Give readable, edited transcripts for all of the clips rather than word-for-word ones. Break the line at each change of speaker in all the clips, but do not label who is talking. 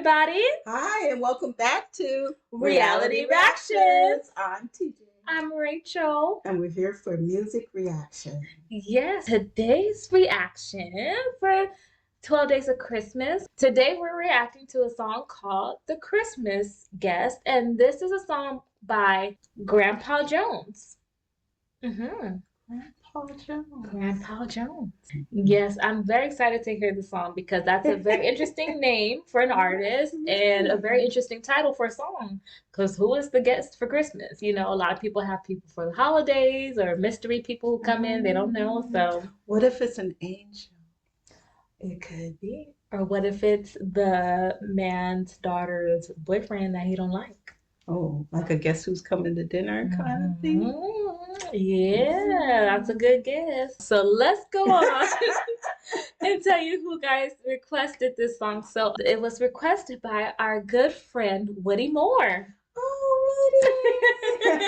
everybody.
Hi, and welcome back to
Reality Reactions.
I'm TJ.
I'm Rachel.
And we're here for music reaction.
Yes, today's reaction for 12 Days of Christmas. Today we're reacting to a song called The Christmas Guest, and this is a song by Grandpa Jones. Grandpa Jones. Yes, I'm very excited to hear the song because that's a very interesting name for an artist and a very interesting title for a song. Because who is the guest for Christmas? You know, a lot of people have people for the holidays or mystery people who come in, they don't know. So,
what if it's an angel?
It could be. Or what if it's the man's daughter's boyfriend that he don't like?
Oh, like a guess who's coming to dinner kind of thing?
Yeah, that's a good guess. So let's go on and tell you who guys requested this song. So it was requested by our good friend Woody Moore.
Oh, Woody!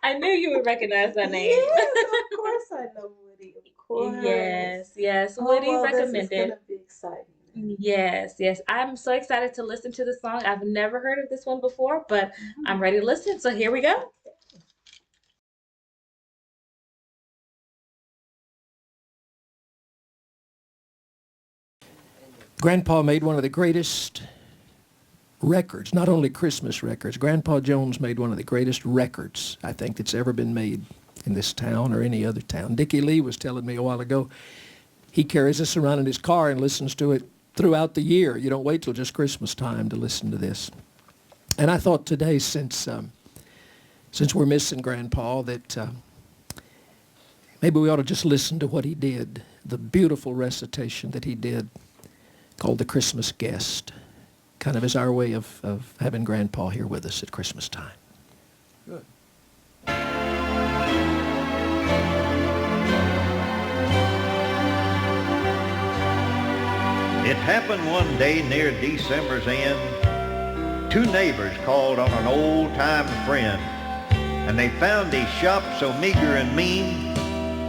I knew you would recognize that name.
Yes, of course I know Woody. Of course.
Yes. Woody recommended.
This is gonna be exciting.
Yes. I'm so excited to listen to the song. I've never heard of this one before, but I'm ready to listen. So here we go.
Grandpa made one of the greatest records, not only Christmas records. Grandpa Jones made one of the greatest records, I think, that's ever been made in this town or any other town. Dickie Lee was telling me a while ago, he carries this around in his car and listens to it throughout the year. You don't wait till just Christmas time to listen to this. And I thought today, since we're missing Grandpa, that maybe we ought to just listen to what he did, the beautiful recitation that he did called The Christmas Guest, kind of as our way of having Grandpa here with us at Christmas time. Good.
It happened one day near December's end. Two neighbors called on an old-time friend, and they found his shop so meager and mean,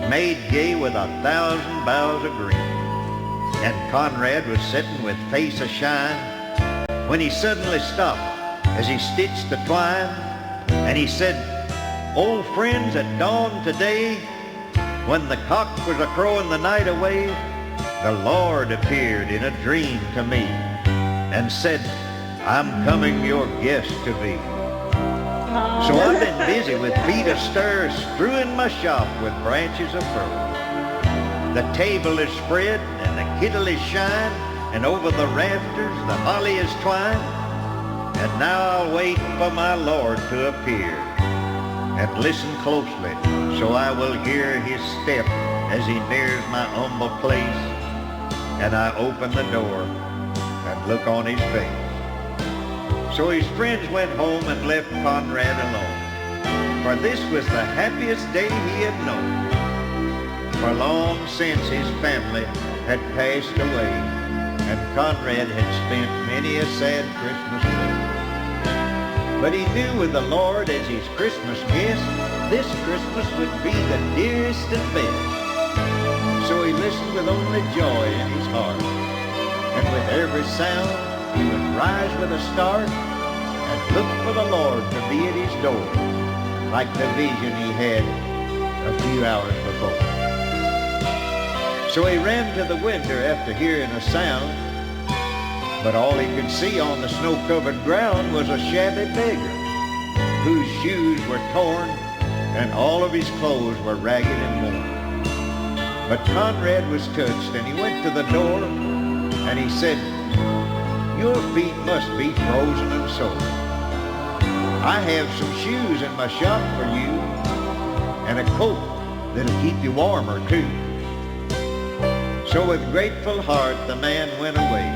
made gay with 1,000 boughs of green. And Conrad was sitting with face a-shine when he suddenly stopped as he stitched the twine, and he said, "Old friends, at dawn today, when the cock was a-crowing the night away, the Lord appeared in a dream to me and said, I'm coming your guest to be. So I've been busy with feet astir, strewing my shop with branches of fir. The table is spread and the kittle is shine, and over the rafters the holly is twined. And now I'll wait for my Lord to appear, and listen closely so I will hear his step as he nears my humble place. And I open the door and look on his face." So his friends went home and left Conrad alone, for this was the happiest day he had known. For long since his family had passed away, and Conrad had spent many a sad Christmas day. But he knew with the Lord as his Christmas guest, this Christmas would be the dearest and best. So he listened with only joy in his heart, and with every sound he would rise with a start and look for the Lord to be at his door, like the vision he had a few hours before. So he ran to the window after hearing a sound, but all he could see on the snow-covered ground was a shabby beggar, whose shoes were torn and all of his clothes were ragged and worn. But Conrad was touched, and he went to the door, and he said, "Your feet must be frozen and sore. I have some shoes in my shop for you, and a coat that'll keep you warmer too." So with grateful heart the man went away.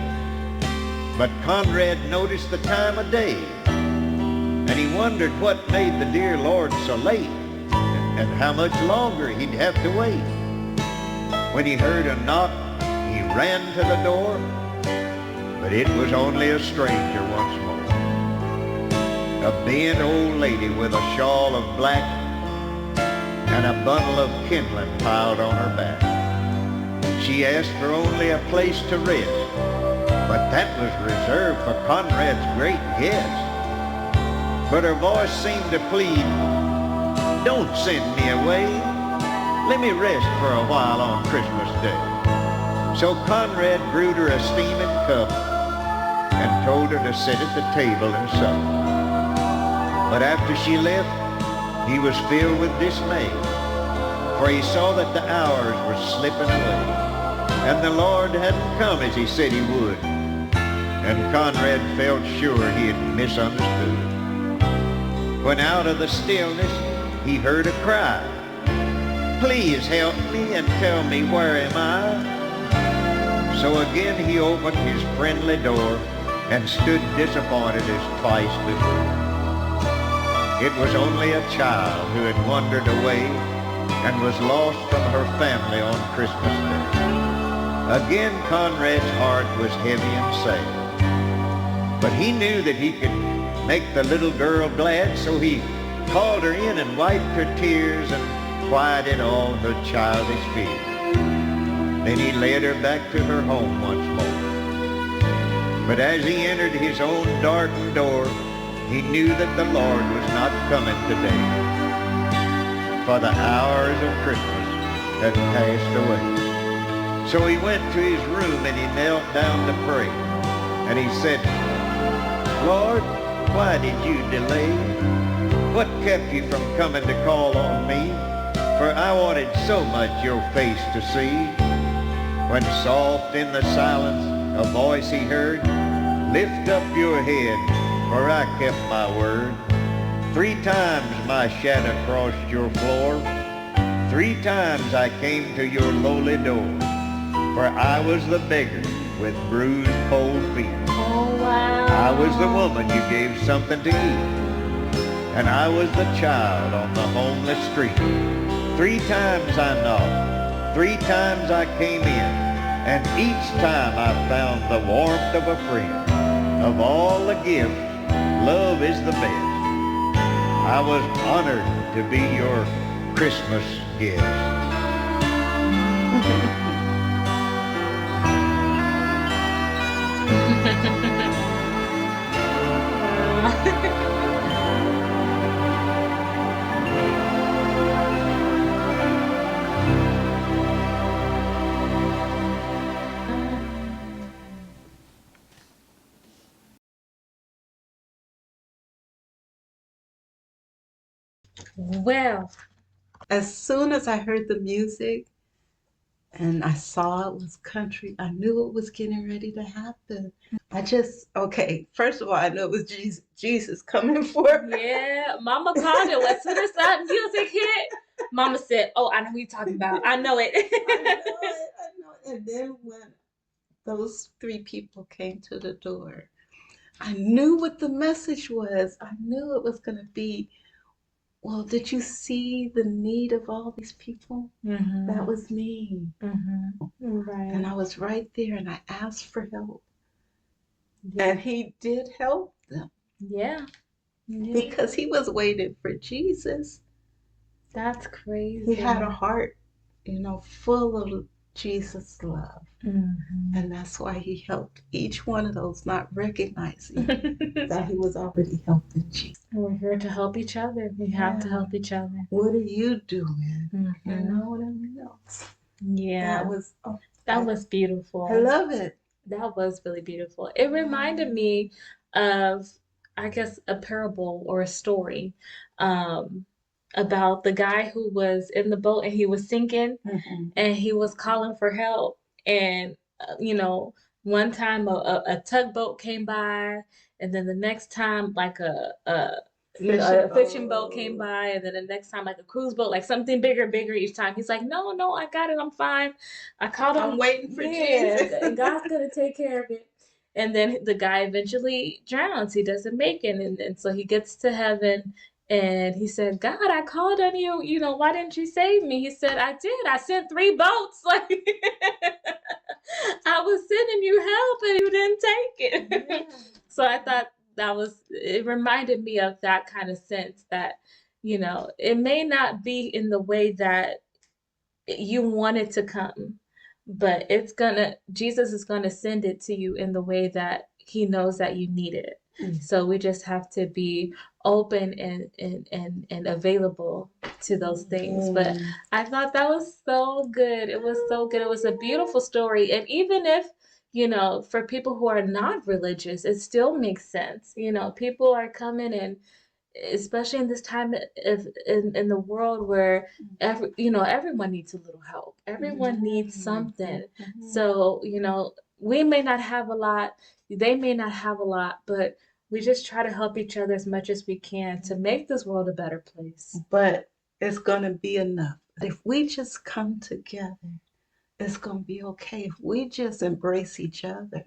But Conrad noticed the time of day, and he wondered what made the dear Lord so late, and how much longer he'd have to wait. When he heard a knock, he ran to the door, but it was only a stranger once more. A bent old lady with a shawl of black and a bundle of kindling piled on her back. She asked for only a place to rest, But that was reserved for Conrad's great guest. But her voice seemed to plead, "Don't send me away. Let me rest for a while on Christmas Day." So Conrad brewed her a steaming cup and told her to sit at the table and sup. But after she left, he was filled with dismay, for he saw that the hours were slipping away, and the Lord hadn't come as he said he would. And Conrad felt sure he had misunderstood. When out of the stillness he heard a cry, "Please help me and tell me where am I?" So again he opened his friendly door and stood disappointed as twice before. It was only a child who had wandered away and was lost from her family on Christmas Day. Again Conrad's heart was heavy and sad. But he knew that he could make the little girl glad, so he called her in and wiped her tears and quieted all her childish fears. Then he led her back to her home once more. But as he entered his own darkened door, he knew that the Lord was not coming today, for the hours of Christmas had passed away. So he went to his room and he knelt down to pray. And he said, "Lord, why did you delay? What kept you from coming to call on me? For I wanted so much your face to see." When soft in the silence a voice he heard, "Lift up your head, for I kept my word. 3 times my shadow crossed your floor. 3 times I came to your lowly door. For I was the beggar with bruised cold feet.
Oh, wow.
I was the woman you gave something to eat. And I was the child on the homeless street. 3 times I knocked, 3 times I came in, and each time I found the warmth of a friend. Of all the gifts, love is the best. I was honored to be your Christmas guest."
Well,
As soon as I heard the music and I saw it was country, I knew it was getting ready to happen. Okay, first of all, I knew it was Jesus coming for me.
yeah, Mama called it. As soon as that music hit, Mama said, "Oh, I know who you're talking about. I know it."
I know it. And then when those 3 people came to the door, I knew what the message was. I knew it was going to be, well, did you see the need of all these people?
Mhm.
That was me.
Mhm. Right.
And I was right there and I asked for help.
Yeah.
And he did help them
Yeah. Yeah.
because he was waiting for Jesus.
That's crazy.
He had a heart, full of Jesus' love.
Mhm.
And that's why he helped each one of those, not recognizing that he was already helping Jesus.
We're here to help each other. We have to
Yeah.
help each other.
What are you doing? You
Mhm.
know what I mean?
Yeah. That was beautiful.
I love it.
That was really beautiful. It reminded me of, I guess, a parable or a story about the guy who was in the boat and he was sinking and he was calling for help. And, one time a tugboat came by, and then the next time, like a fishing boat came by, and then the next time like a cruise boat, like something bigger each time. He's like, no, I got it, I'm fine. I called him.
I'm waiting for Jesus.
And God's gonna take care of it. And then the guy eventually drowns. He doesn't make it, and so he gets to heaven. And he said, "God, I called on you. Why didn't you save me?" He said, "I did. I sent 3 boats. Like I was sending you help, and you didn't take it."
Yeah.
So I thought it reminded me of that kind of sense that, it may not be in the way that you want it to come, but Jesus is gonna send it to you in the way that he knows that you need it.
Mm.
So we just have to be open and available to those things. But
Mm.
I thought that was so good. It was so good. It was a beautiful story. And even if, for people who are not religious, it still makes sense. People are coming, and especially in this time of in the world where everyone needs a little help. Everyone needs something. So, we may not have a lot, they may not have a lot, but we just try to help each other as much as we can to make this world a better place.
But it's going to be enough. If we just come together, it's going to be okay. If we just embrace each other,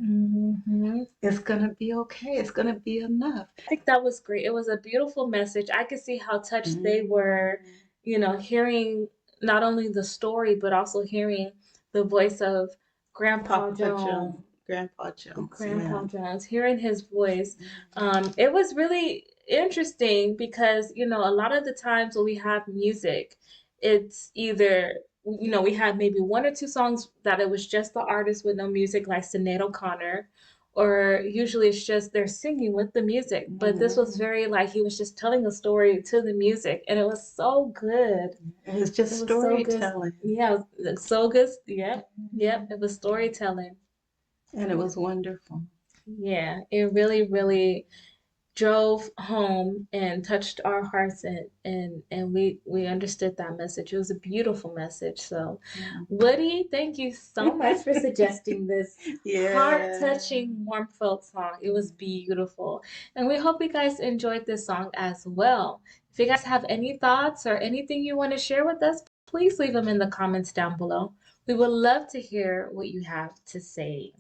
it's going to be okay. It's going to be enough.
I think that was great. It was a beautiful message. I could see how touched they were, hearing not only the story, but also hearing the voice of Grandpa
Papa
Jones.
Jones. Grandpa Jones.
Grandpa
Yeah.
Jones, hearing his voice. It was really interesting because, a lot of the times when we have music, it's either, we have maybe one or two songs that it was just the artist with no music, like Sinead O'Connor, or usually it's just they're singing with the music. But this was very like he was just telling a story to the music, and it was so good.
It was just
It was so good.
storytelling.
Yeah, it's so good. Yep, it was storytelling.
And it was wonderful.
Yeah, it really, really drove home and touched our hearts, and we understood that message. It was a beautiful message. So, Woody, thank you so much for suggesting this heart-touching, warm-felt song. It was beautiful. And we hope you guys enjoyed this song as well. If you guys have any thoughts or anything you want to share with us, please leave them in the comments down below. We would love to hear what you have to say.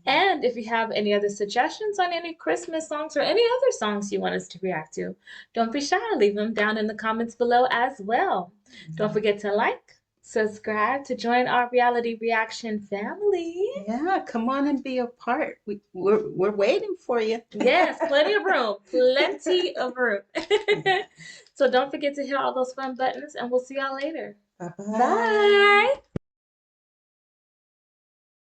And if you have any other suggestions on any Christmas songs or any other songs you want us to react to, don't be shy. Leave them down in the comments below as well. Don't forget to like, subscribe to join our reality reaction family.
Yeah, come on and be a part. We're waiting for you.
Yes, plenty of room. Plenty of room. So don't forget to hit all those fun buttons, and we'll see y'all later.
Bye-bye.
Bye.